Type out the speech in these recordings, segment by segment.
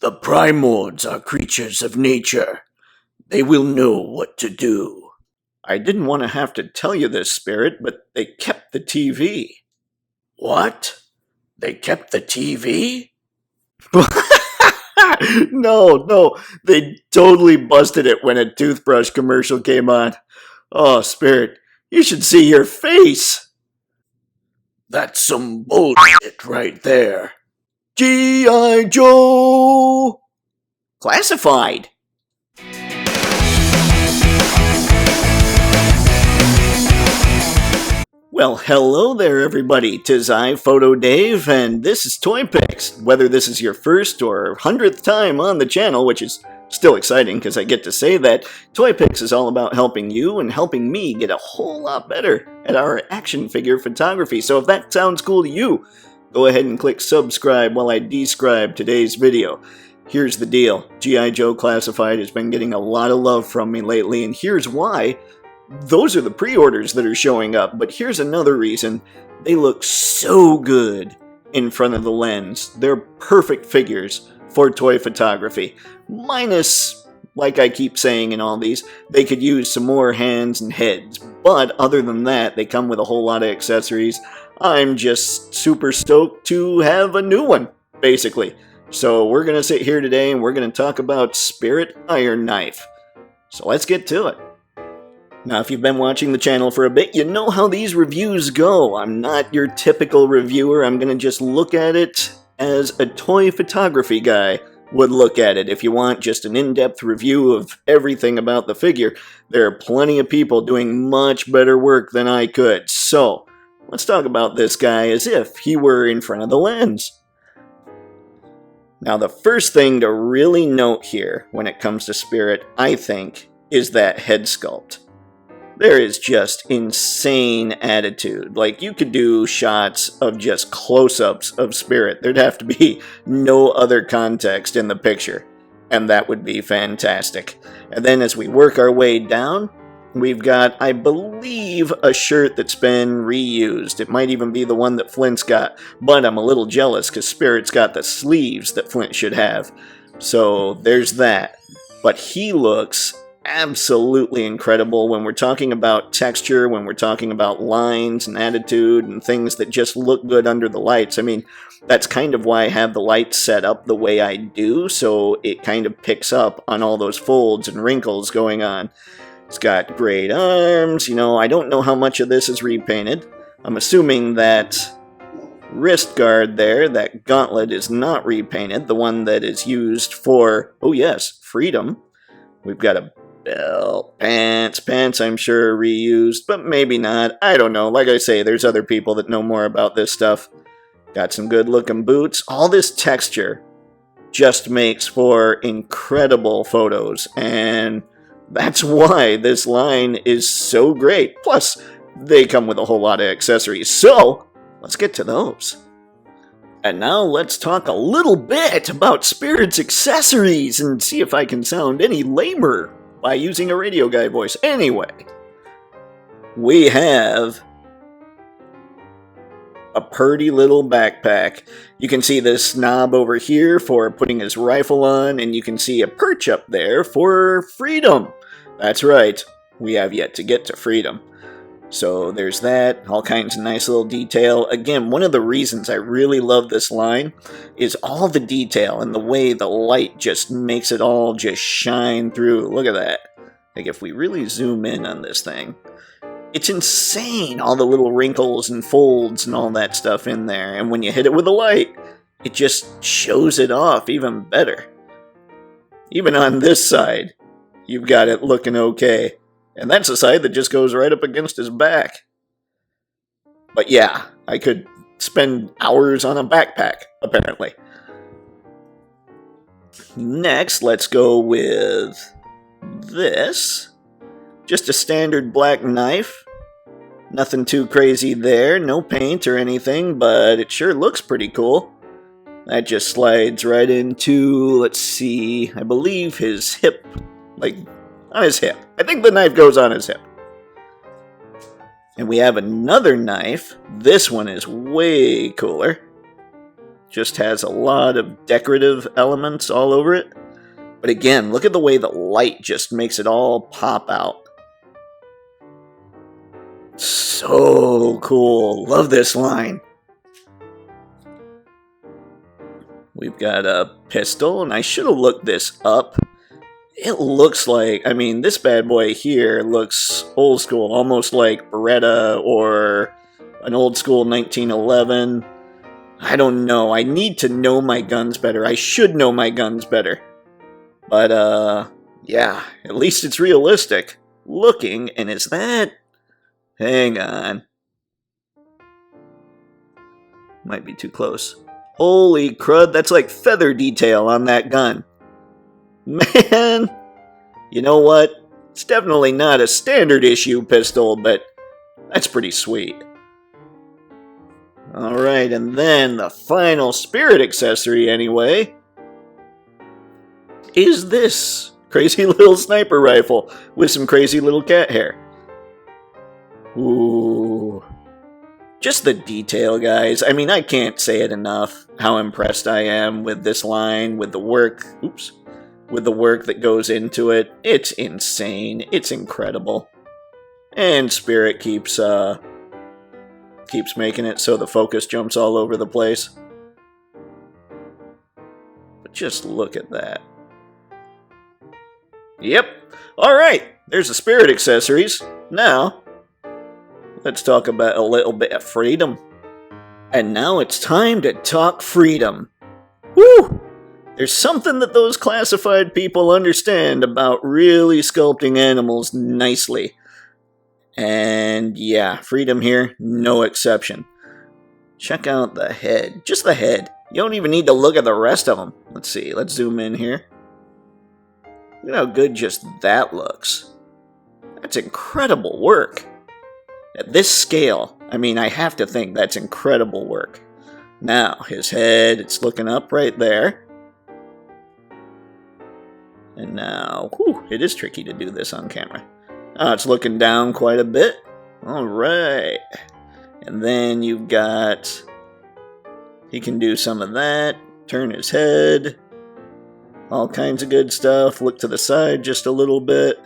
The primords are creatures of nature. They will know what to do. I didn't want to have to tell you this, Spirit, but they kept the TV. What? They kept the TV? No, they totally busted it when a toothbrush commercial came on. Oh, Spirit, you should see your face. That's some bullshit right there. G.I. Joe! Classified. Well, hello there, everybody. 'Tis I, Photo Dave, and this is Toypixx. Whether this is your first or 100th time on the channel, which is still exciting because I get to say that, Toypixx is all about helping you and helping me get a whole lot better at our action figure photography. So if that sounds cool to you, go ahead and click subscribe while I describe today's video. Here's the deal. G.I. Joe Classified has been getting a lot of love from me lately, and here's why. Those are the pre-orders that are showing up, but here's another reason. They look so good in front of the lens. They're perfect figures for toy photography. Minus, like I keep saying in all these, they could use some more hands and heads. But other than that, they come with a whole lot of accessories. I'm just super stoked to have a new one, basically. So we're going to sit here today and we're going to talk about Spirit Iron Knife. So let's get to it. Now, if you've been watching the channel for a bit, you know how these reviews go. I'm not your typical reviewer. I'm going to just look at it as a toy photography guy would look at it. If you want just an in-depth review of everything about the figure, there are plenty of people doing much better work than I could. So, let's talk about this guy as if he were in front of the lens. Now, the first thing to really note here when it comes to Spirit, I think, is that head sculpt. There is just insane attitude. Like, you could do shots of just close-ups of Spirit. There'd have to be no other context in the picture, and that would be fantastic. And then as we work our way down, we've got, I believe, a shirt that's been reused. It might even be the one that Flint's got, but I'm a little jealous because Spirit's got the sleeves that Flint should have. So there's that. But he looks absolutely incredible when we're talking about texture, when we're talking about lines and attitude and things that just look good under the lights. I mean, that's kind of why I have the lights set up the way I do, so it kind of picks up on all those folds and wrinkles going on. It's got great arms. You know, I don't know how much of this is repainted. I'm assuming that wrist guard there, that gauntlet, is not repainted, the one that is used for, oh yes, freedom. We've got a belt, pants I'm sure are reused, but maybe not. I don't know. Like I say, there's other people that know more about this stuff. Got some good looking boots. All this texture just makes for incredible photos, and that's why this line is so great. Plus, they come with a whole lot of accessories. So, let's get to those. And now let's talk a little bit about Spirit's accessories and see if I can sound any lamer by using a radio guy voice. Anyway, we have a pretty little backpack. You can see this knob over here for putting his rifle on, and you can see a perch up there for freedom. That's right, we have yet to get to freedom. So there's that, all kinds of nice little detail. Again, one of the reasons I really love this line is all the detail and the way the light just makes it all just shine through. Look at that. Like, if we really zoom in on this thing, it's insane, all the little wrinkles and folds and all that stuff in there. And when you hit it with a light, it just shows it off even better. Even on this side, you've got it looking okay. And that's the side that just goes right up against his back. But yeah, I could spend hours on a backpack, apparently. Next, let's go with this. Just a standard black knife. Nothing too crazy there, no paint or anything, but it sure looks pretty cool. That just slides right into, let's see, I believe his hip, like on his hip. I think the knife goes on his hip. And we have another knife. This one is way cooler. just has a lot of decorative elements all over it. But again, look at the way the light just makes it all pop out. So cool. Love this line. We've got a pistol, and I should have looked this up. It looks like, I mean, this bad boy here looks old school, almost like Beretta or an old school 1911. I don't know. I need to know my guns better. I should know my guns better. But, yeah, at least it's realistic looking, and is that... Hang on. Might be too close. Holy crud, that's like feather detail on that gun. Man, you know what? It's definitely not a standard issue pistol, but that's pretty sweet. Alright, and then the final Spirit accessory anyway is this crazy little sniper rifle with some crazy little cat hair. Ooh. Just the detail, guys. I mean, I can't say it enough how impressed I am with this line, with the work, with the work that goes into it. It's insane. It's incredible. And Spirit keeps making it so the focus jumps all over the place. But just look at that. Yep. Alright, there's the Spirit accessories. Now, let's talk about a little bit of freedom. And now it's time to talk freedom. Woo! There's something that those classified people understand about really sculpting animals nicely. And yeah, freedom here, no exception. Check out the head. Just the head. You don't even need to look at the rest of them. Let's see, let's zoom in here. Look at how good just that looks. That's incredible work. At this scale, I mean, I have to think that's incredible work. Now, his head, it's looking up right there. And now, whew, it is tricky to do this on camera. Oh, it's looking down quite a bit. Alright. And then you've got... He can do some of that. Turn his head. All kinds of good stuff. Look to the side just a little bit.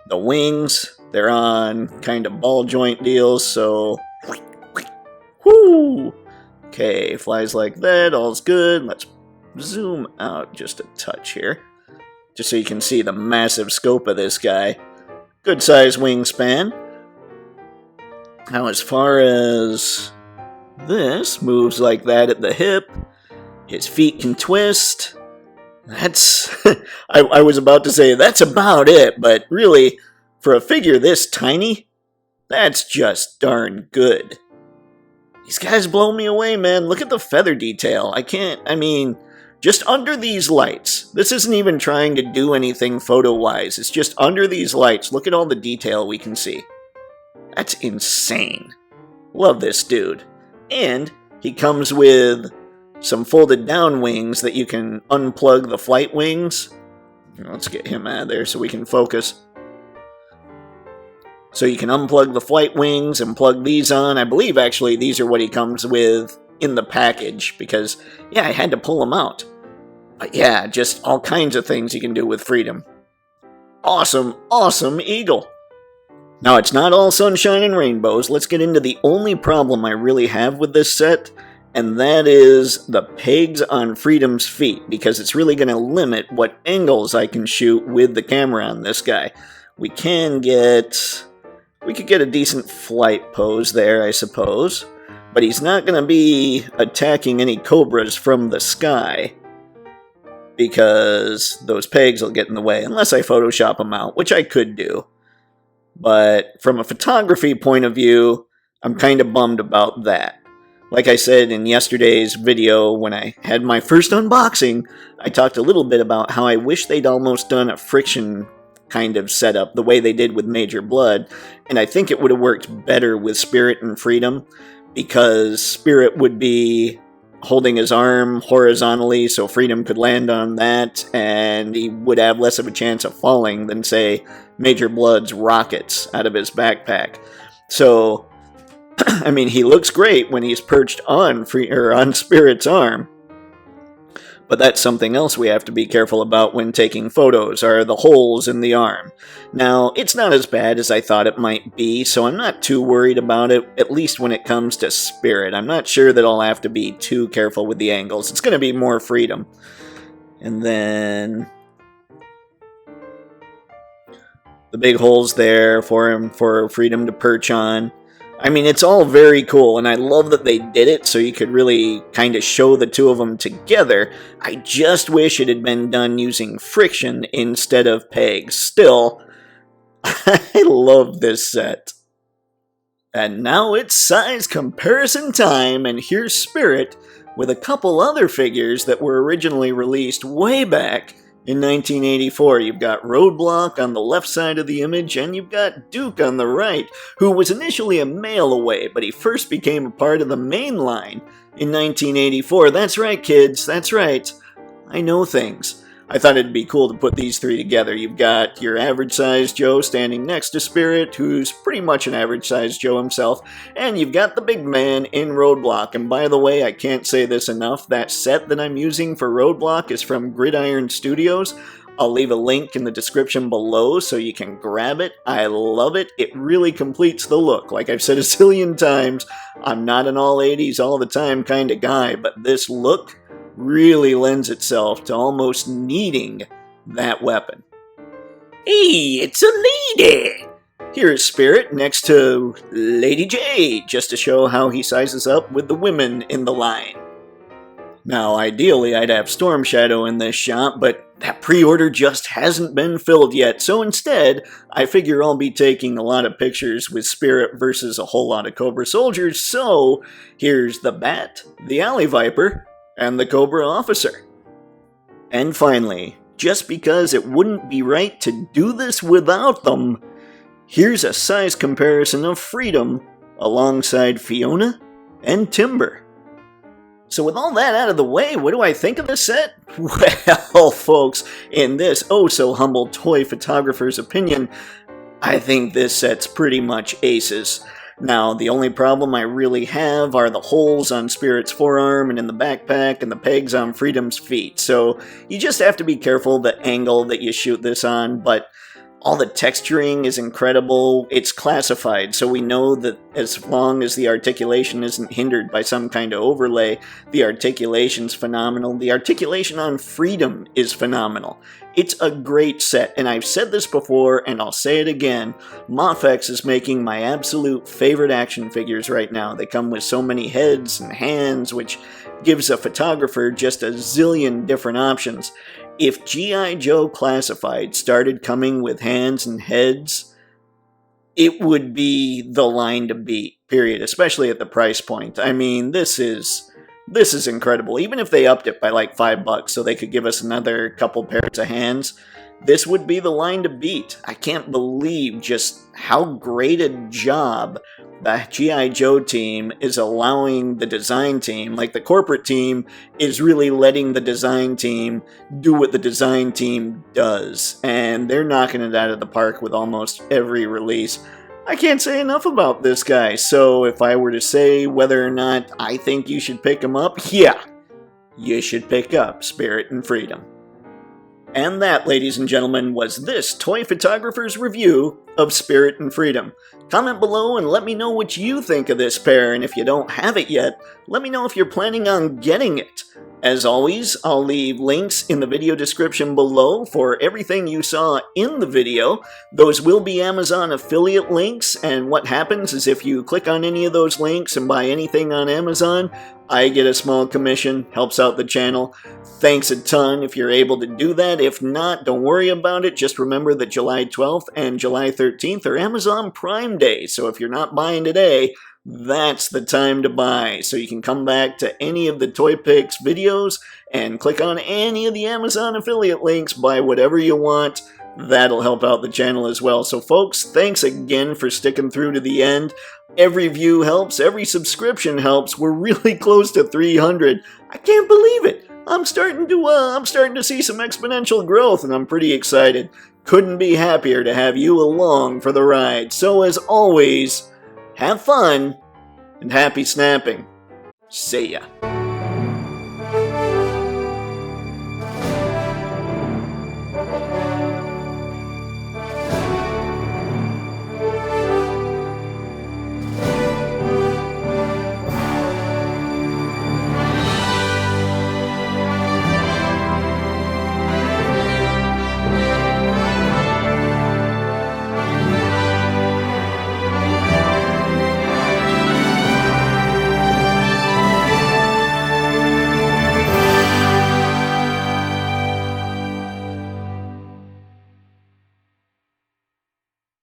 The wings, they're on kind of ball joint deals, so... Whoo! Okay, flies like that, all's good. Let's zoom out just a touch here. Just so you can see the massive scope of this guy. Good size wingspan. Now as far as this, moves like that at the hip. His feet can twist. That's... I was about to say that's about it, but really, for a figure this tiny, that's just darn good. These guys blow me away, man. Look at the feather detail. I mean, just under these lights. This isn't even trying to do anything photo-wise. It's just under these lights. Look at all the detail we can see. That's insane. Love this dude. And he comes with some folded down wings that you can unplug the flight wings. Let's get him out of there so we can focus. So you can unplug the flight wings and plug these on. I believe actually these are what he comes with in the package because, yeah, I had to pull them out. But yeah, just all kinds of things you can do with Freedom. Awesome, awesome eagle. Now, it's not all sunshine and rainbows. Let's get into the only problem I really have with this set, and that is the pegs on Freedom's feet, because it's really going to limit what angles I can shoot with the camera on this guy. We could get a decent flight pose there, I suppose, but he's not going to be attacking any cobras from the sky, because those pegs will get in the way, unless I Photoshop them out, which I could do. But from a photography point of view, I'm kind of bummed about that. Like I said in yesterday's video when I had my first unboxing, I talked a little bit about how I wish they'd almost done a friction kind of setup the way they did with Major Blood, and I think it would have worked better with Spirit and Freedom, because Spirit would be holding his arm horizontally so Freedom could land on that, and he would have less of a chance of falling than, say, Major Blood's rockets out of his backpack. So, I mean, he looks great when he's perched on on Spirit's arm. But that's something else we have to be careful about when taking photos, are the holes in the arm. Now, it's not as bad as I thought it might be, so I'm not too worried about it, at least when it comes to Spirit. I'm not sure that I'll have to be too careful with the angles. It's going to be more freedom. And then the big holes there for him, for freedom to perch on. I mean, it's all very cool, and I love that they did it so you could really kind of show the two of them together. I just wish it had been done using friction instead of pegs. Still, I love this set. And now it's size comparison time, and here's Spirit with a couple other figures that were originally released way back in 1984. You've got Roadblock on the left side of the image, and you've got Duke on the right, who was initially a mail away, but he first became a part of the main line in 1984. That's right, kids, that's right. I know things. I thought it'd be cool to put these three together. You've got your average-sized Joe standing next to Spirit, who's pretty much an average-sized Joe himself, and you've got the big man in Roadblock. And by the way, I can't say this enough, that set that I'm using for Roadblock is from Gridiron Studios. I'll leave a link in the description below so you can grab it. I love it. It really completes the look. Like I've said a zillion times, I'm not an all 80s all the time kind of guy, but this look really lends itself to almost needing that weapon. Hey, it's a lady! Here's Spirit next to Lady J, just to show how he sizes up with the women in the line. Now, ideally, I'd have Storm Shadow in this shot, but that pre-order just hasn't been filled yet, so instead, I figure I'll be taking a lot of pictures with Spirit versus a whole lot of Cobra soldiers, so here's the Bat, the Alley Viper, and the Cobra Officer. And finally, just because it wouldn't be right to do this without them, here's a size comparison of Freedom alongside Fiona and Timber. So with all that out of the way, what do I think of this set? Well, folks, in this oh-so-humble toy photographer's opinion, I think this set's pretty much aces. Now, the only problem I really have are the holes on Spirit's forearm and in the backpack and the pegs on Freedom's feet, so you just have to be careful the angle that you shoot this on, but all the texturing is incredible. It's classified, so we know that as long as the articulation isn't hindered by some kind of overlay, the articulation's phenomenal. The articulation on Freedom is phenomenal. It's a great set, and I've said this before, and I'll say it again. Mafex is making my absolute favorite action figures right now. They come with so many heads and hands, which gives a photographer just a zillion different options. If G.I. Joe Classified started coming with hands and heads, it would be the line to beat, period, especially at the price point. I mean, this is incredible. Even if they upped it by like $5 so they could give us another couple pairs of hands, this would be the line to beat. I can't believe just how great a job the G.I. Joe team is allowing the design team, like the corporate team, is really letting the design team do what the design team does. And they're knocking it out of the park with almost every release. I can't say enough about this guy, so if I were to say whether or not I think you should pick him up, yeah, you should pick up Spirit and Freedom. And that, ladies and gentlemen, was this toy photographer's review of Spirit and Freedom. Comment below and let me know what you think of this pair, and if you don't have it yet, let me know if you're planning on getting it. As always, I'll leave links in the video description below for everything you saw in the video. Those will be Amazon affiliate links, and what happens is if you click on any of those links and buy anything on Amazon, I get a small commission, helps out the channel. Thanks a ton if you're able to do that. If not, don't worry about it. Just remember that July 12th and July 13th are Amazon Prime Day, so if you're not buying today, that's the time to buy. So you can come back to any of the Toypixx videos and click on any of the Amazon affiliate links, buy whatever you want. That'll help out the channel as well. So folks, thanks again for sticking through to the end. Every view helps, every subscription helps. We're really close to 300. I can't believe it. I'm starting to see some exponential growth, and I'm pretty excited. Couldn't be happier to have you along for the ride. So as always, have fun and happy snapping. See ya.